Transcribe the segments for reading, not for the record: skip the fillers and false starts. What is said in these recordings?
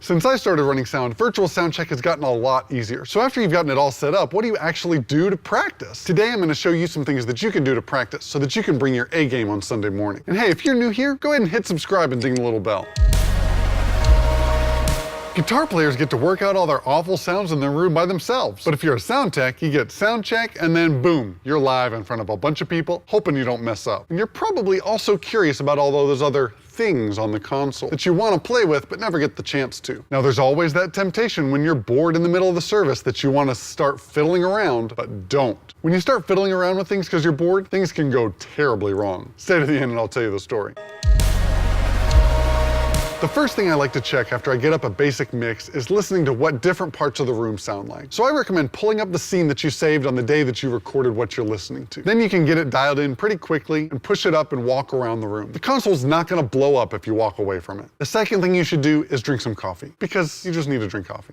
Since I started running sound, virtual sound check has gotten a lot easier. So after you've gotten it all set up, what do you actually do to practice? Today I'm going to show you some things that you can do to practice so that you can bring your A game on Sunday morning. And hey, if you're new here, go ahead and hit subscribe and ding the little bell. Guitar players get to work out all their awful sounds in their room by themselves. But if you're a sound tech, you get sound check and then boom, you're live in front of a bunch of people, hoping you don't mess up. And you're probably also curious about all those other things on the console that you want to play with but never get the chance to. Now there's always that temptation when you're bored in the middle of the service that you want to start fiddling around, but don't. When you start fiddling around with things because you're bored, things can go terribly wrong. Stay to the end and I'll tell you the story. The first thing I like to check after I get up a basic mix is listening to what different parts of the room sound like. So I recommend pulling up the scene that you saved on the day that you recorded what you're listening to. Then you can get it dialed in pretty quickly and push it up and walk around the room. The console's not gonna blow up if you walk away from it. The second thing you should do is drink some coffee, because you just need to drink coffee.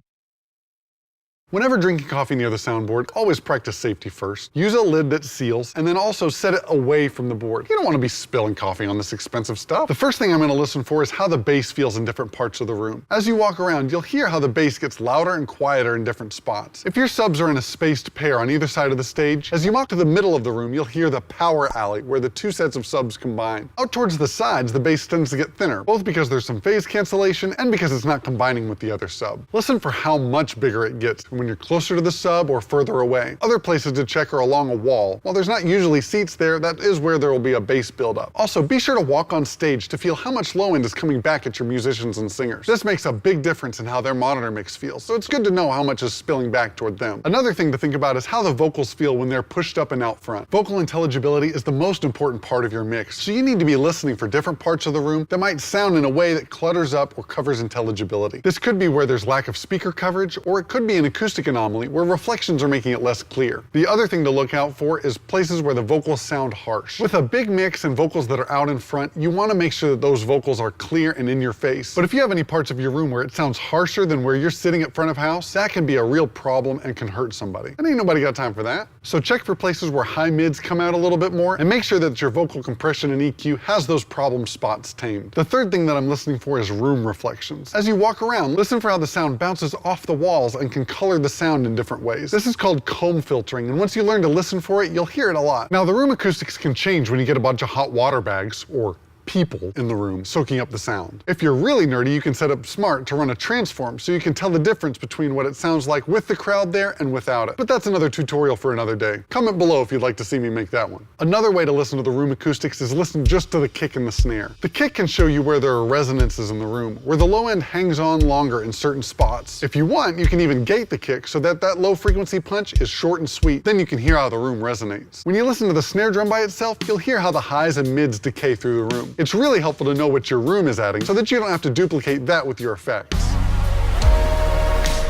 Whenever drinking coffee near the soundboard, always practice safety first. Use a lid that seals, and then also set it away from the board. You don't want to be spilling coffee on this expensive stuff. The first thing I'm going to listen for is how the bass feels in different parts of the room. As you walk around, you'll hear how the bass gets louder and quieter in different spots. If your subs are in a spaced pair on either side of the stage, as you walk to the middle of the room, you'll hear the power alley, where the two sets of subs combine. Out towards the sides, the bass tends to get thinner, both because there's some phase cancellation and because it's not combining with the other sub. Listen for how much bigger it gets when you're closer to the sub or further away. Other places to check are along a wall. While there's not usually seats there, that is where there will be a bass buildup. Also, be sure to walk on stage to feel how much low end is coming back at your musicians and singers. This makes a big difference in how their monitor mix feels, so it's good to know how much is spilling back toward them. Another thing to think about is how the vocals feel when they're pushed up and out front. Vocal intelligibility is the most important part of your mix, so you need to be listening for different parts of the room that might sound in a way that clutters up or covers intelligibility. This could be where there's lack of speaker coverage, or it could be an acoustic anomaly where reflections are making it less clear. The other thing to look out for is places where the vocals sound harsh. With a big mix and vocals that are out in front, you want to make sure that those vocals are clear and in your face. But if you have any parts of your room where it sounds harsher than where you're sitting at front of house, that can be a real problem and can hurt somebody. And ain't nobody got time for that. So check for places where high mids come out a little bit more and make sure that your vocal compression and EQ has those problem spots tamed. The third thing that I'm listening for is room reflections. As you walk around, listen for how the sound bounces off the walls and can color the sound in different ways. This is called comb filtering, and once you learn to listen for it, you'll hear it a lot. Now, the room acoustics can change when you get a bunch of hot water bags, or people in the room soaking up the sound. If you're really nerdy, you can set up Smart to run a transform so you can tell the difference between what it sounds like with the crowd there and without it. But that's another tutorial for another day. Comment below if you'd like to see me make that one. Another way to listen to the room acoustics is listen just to the kick and the snare. The kick can show you where there are resonances in the room, where the low end hangs on longer in certain spots. If you want, you can even gate the kick so that that low frequency punch is short and sweet. Then you can hear how the room resonates. When you listen to the snare drum by itself, you'll hear how the highs and mids decay through the room. It's really helpful to know what your room is adding so that you don't have to duplicate that with your effects.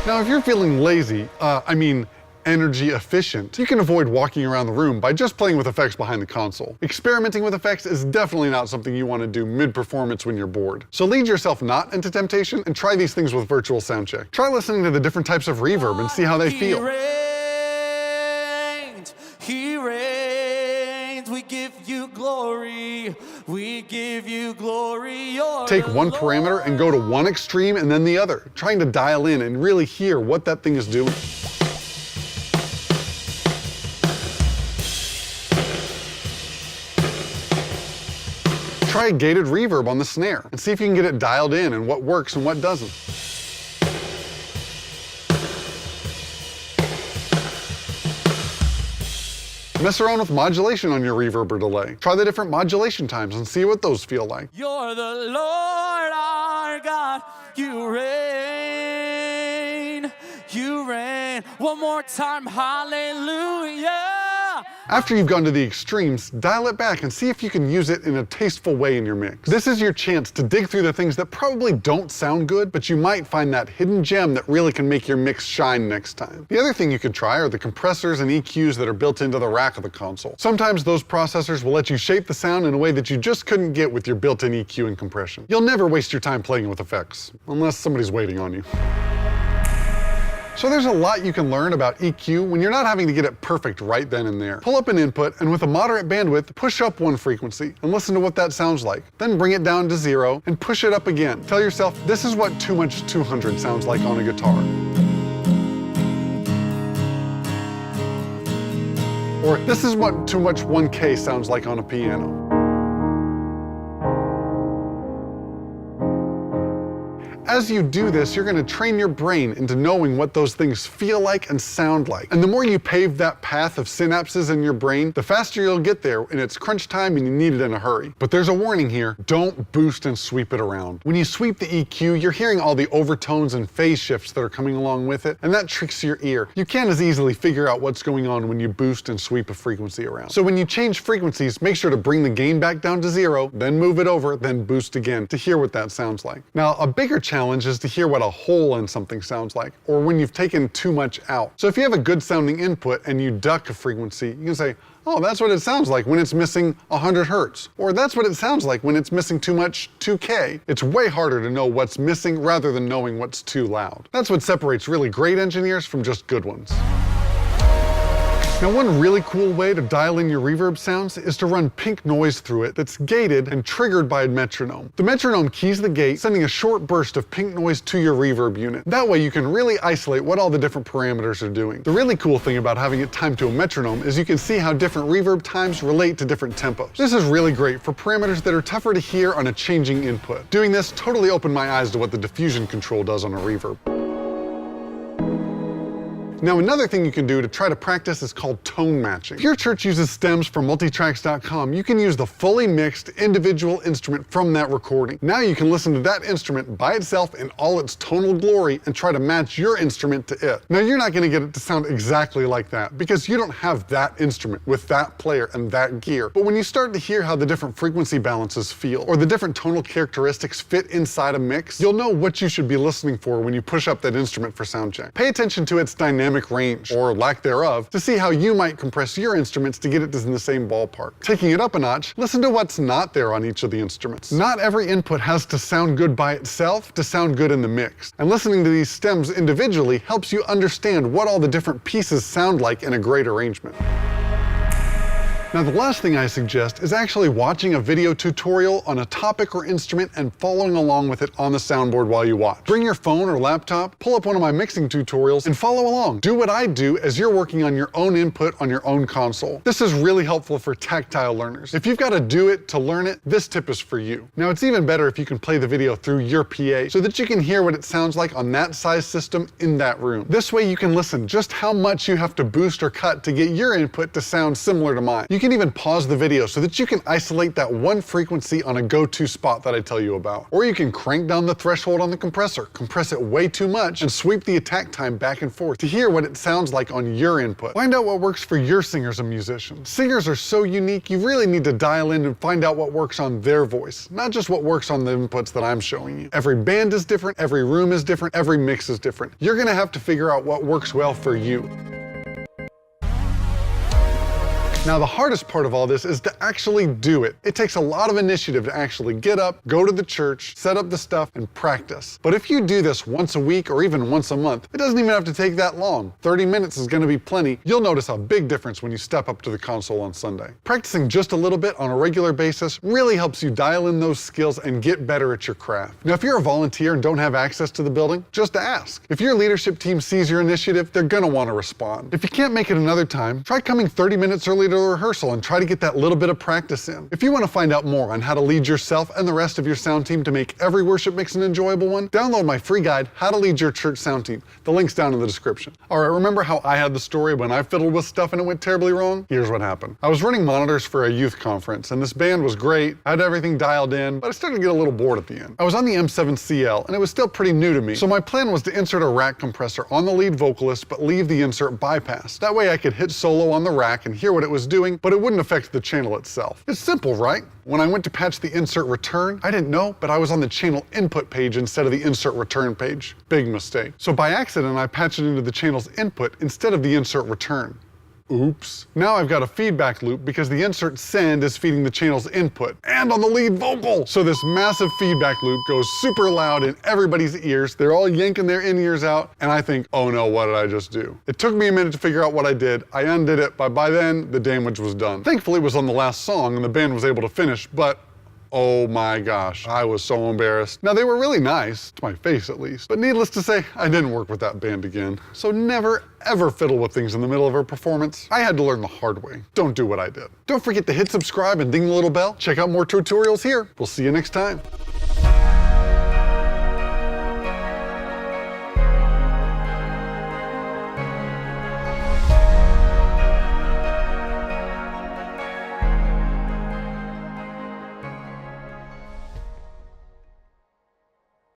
Now, if you're feeling lazy, energy efficient, you can avoid walking around the room by just playing with effects behind the console. Experimenting with effects is definitely not something you want to do mid-performance when you're bored. So lead yourself not into temptation and try these things with virtual sound check. Try listening to the different types of reverb and see how they feel. He reigns, we give you glory, we give you glory. Take one parameter and go to one extreme and then the other, trying to dial in and really hear what that thing is doing. Try a gated reverb on the snare and see if you can get it dialed in and what works and what doesn't. Mess around with modulation on your reverb or delay. Try the different modulation times and see what those feel like. You're the Lord our God, you reign, you reign. One more time, hallelujah. After you've gone to the extremes, dial it back and see if you can use it in a tasteful way in your mix. This is your chance to dig through the things that probably don't sound good, but you might find that hidden gem that really can make your mix shine next time. The other thing you could try are the compressors and EQs that are built into the rack of the console. Sometimes those processors will let you shape the sound in a way that you just couldn't get with your built-in EQ and compression. You'll never waste your time playing with effects, unless somebody's waiting on you. So there's a lot you can learn about EQ when you're not having to get it perfect right then and there. Pull up an input and with a moderate bandwidth, push up one frequency and listen to what that sounds like. Then bring it down to 0 and push it up again. Tell yourself, this is what too much 200 sounds like on a guitar. Or this is what too much 1K sounds like on a piano. As you do this, you're going to train your brain into knowing what those things feel like and sound like. And the more you pave that path of synapses in your brain, the faster you'll get there, and it's crunch time and you need it in a hurry. But there's a warning here, don't boost and sweep it around. When you sweep the EQ, you're hearing all the overtones and phase shifts that are coming along with it, and that tricks your ear. You can't as easily figure out what's going on when you boost and sweep a frequency around. So when you change frequencies, make sure to bring the gain back down to 0, then move it over, then boost again to hear what that sounds like. Now, a bigger challenge is to hear what a hole in something sounds like, or when you've taken too much out. So if you have a good sounding input and you duck a frequency, you can say, oh, that's what it sounds like when it's missing 100 hertz. Or that's what it sounds like when it's missing too much 2K. It's way harder to know what's missing rather than knowing what's too loud. That's what separates really great engineers from just good ones. Now, one really cool way to dial in your reverb sounds is to run pink noise through it that's gated and triggered by a metronome. The metronome keys the gate, sending a short burst of pink noise to your reverb unit. That way you can really isolate what all the different parameters are doing. The really cool thing about having it timed to a metronome is you can see how different reverb times relate to different tempos. This is really great for parameters that are tougher to hear on a changing input. Doing this totally opened my eyes to what the diffusion control does on a reverb. Now, another thing you can do to try to practice is called tone matching. If your church uses stems from multitracks.com, you can use the fully mixed individual instrument from that recording. Now you can listen to that instrument by itself in all its tonal glory and try to match your instrument to it. Now, you're not going to get it to sound exactly like that because you don't have that instrument with that player and that gear. But when you start to hear how the different frequency balances feel or the different tonal characteristics fit inside a mix, you'll know what you should be listening for when you push up that instrument for sound check. Pay attention to its dynamic range, or lack thereof, to see how you might compress your instruments to get it in the same ballpark. Taking it up a notch, listen to what's not there on each of the instruments. Not every input has to sound good by itself to sound good in the mix. And listening to these stems individually helps you understand what all the different pieces sound like in a great arrangement. Now, the last thing I suggest is actually watching a video tutorial on a topic or instrument and following along with it on the soundboard while you watch. Bring your phone or laptop, pull up one of my mixing tutorials, and follow along. Do what I do as you're working on your own input on your own console. This is really helpful for tactile learners. If you've got to do it to learn it, this tip is for you. Now, it's even better if you can play the video through your PA so that you can hear what it sounds like on that size system in that room. This way you can listen just how much you have to boost or cut to get your input to sound similar to mine. You can even pause the video so that you can isolate that one frequency on a go-to spot that I tell you about. Or you can crank down the threshold on the compressor, compress it way too much, and sweep the attack time back and forth to hear what it sounds like on your input. Find out what works for your singers and musicians. Singers are so unique, you really need to dial in and find out what works on their voice, not just what works on the inputs that I'm showing you. Every band is different, every room is different, every mix is different. You're gonna have to figure out what works well for you. Now, the hardest part of all this is to actually do it. It takes a lot of initiative to actually get up, go to the church, set up the stuff, and practice. But if you do this once a week or even once a month, it doesn't even have to take that long. 30 minutes is gonna be plenty. You'll notice a big difference when you step up to the console on Sunday. Practicing just a little bit on a regular basis really helps you dial in those skills and get better at your craft. Now, if you're a volunteer and don't have access to the building, just ask. If your leadership team sees your initiative, they're gonna wanna respond. If you can't make it another time, try coming 30 minutes early to the rehearsal and try to get that little bit of practice in. If you want to find out more on how to lead yourself and the rest of your sound team to make every worship mix an enjoyable one, download my free guide, How to Lead Your Church Sound Team. The link's down in the description. All right, remember how I had the story when I fiddled with stuff and it went terribly wrong? Here's what happened. I was running monitors for a youth conference and this band was great. I had everything dialed in, but I started to get a little bored at the end. I was on the M7CL and it was still pretty new to me. So my plan was to insert a rack compressor on the lead vocalist, but leave the insert bypassed. That way I could hit solo on the rack and hear what it was doing, but it wouldn't affect the channel itself. It's simple, right? When I went to patch the insert return, I didn't know, but I was on the channel input page instead of the insert return page. Big mistake. So by accident, I patched it into the channel's input instead of the insert return. Oops. Now I've got a feedback loop because the insert send is feeding the channel's input and on the lead vocal. So this massive feedback loop goes super loud in everybody's ears. They're all yanking their in-ears out, and I think, oh no, what did I just do? It took me a minute to figure out what I did. I undid it, but by then, the damage was done. Thankfully, it was on the last song and the band was able to finish, but oh my gosh, I was so embarrassed. Now, they were really nice, to my face at least, but needless to say, I didn't work with that band again. So never, ever fiddle with things in the middle of a performance. I had to learn the hard way. Don't do what I did. Don't forget to hit subscribe and ding the little bell. Check out more tutorials here. We'll see you next time.